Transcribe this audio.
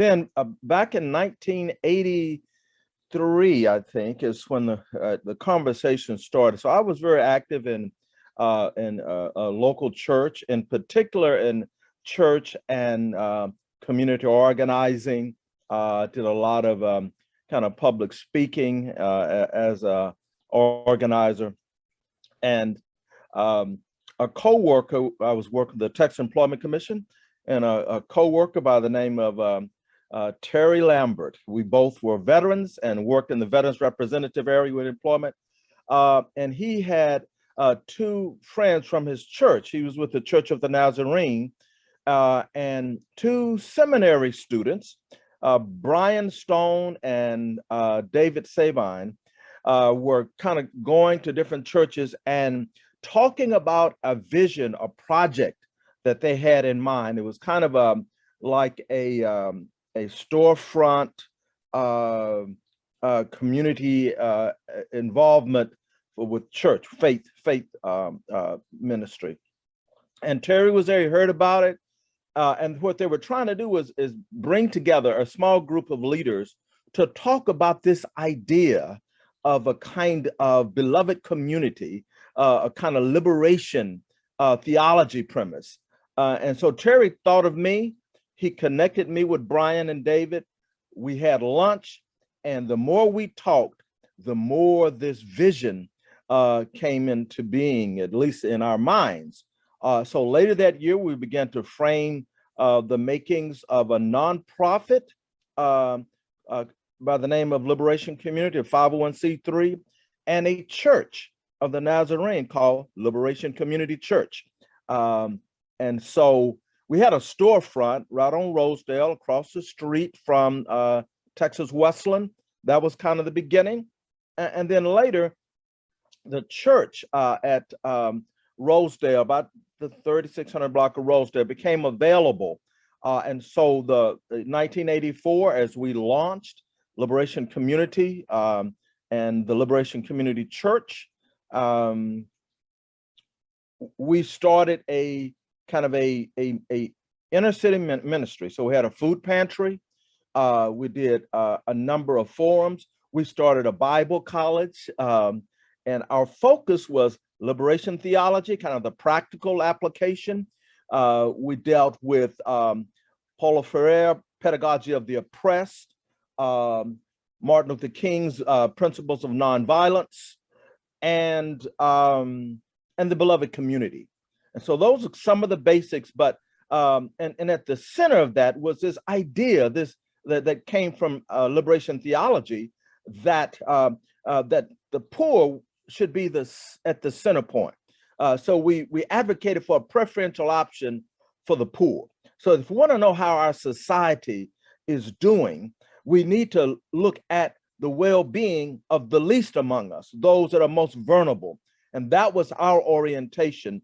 Then back in 1983, I think, is when the conversation started. So I was very active in a local church, in particular in church and community organizing. Did a lot of kind of public speaking as a organizer, and a co-worker. I was working with the Texas Employment Commission, and a co-worker by the name of Terry Lambert. We both were veterans and worked in the Veterans Representative area with employment. And he had two friends from his church. He was with the Church of the Nazarene, and two seminary students, Brian Stone and David Sabine, were kind of going to different churches and talking about a vision, a project that they had in mind. It was kind of like a storefront community involvement with church, faith ministry. And Terry was there, he heard about it. And what they were trying to do is bring together a small group of leaders to talk about this idea of a kind of beloved community, a kind of liberation theology premise. And so Terry thought of me. He connected me with Brian and David. We had lunch, and the more we talked, the more this vision came into being, at least in our minds. So later that year, we began to frame the makings of a nonprofit by the name of Liberation Community, a 501c3, and a church of the Nazarene called Liberation Community Church. And so we had a storefront right on Rosedale across the street from Texas Wesleyan. That was kind of the beginning. And then later, the church at Rosedale, about the 3600 block of Rosedale, became available. And so the 1984, as we launched Liberation Community and the Liberation Community Church, we started a kind of a inner city ministry. So we had a food pantry. We did a number of forums. We started a Bible college, and our focus was liberation theology, kind of the practical application. We dealt with Paulo Freire, pedagogy of the oppressed, Martin Luther King's principles of nonviolence, and the beloved community. And so those are some of the basics, but and at the center of that was this idea, that came from liberation theology, that that the poor should be at the center point. So we advocated for a preferential option for the poor. So if we want to know how our society is doing, we need to look at the well-being of the least among us, those that are most vulnerable. And that was our orientation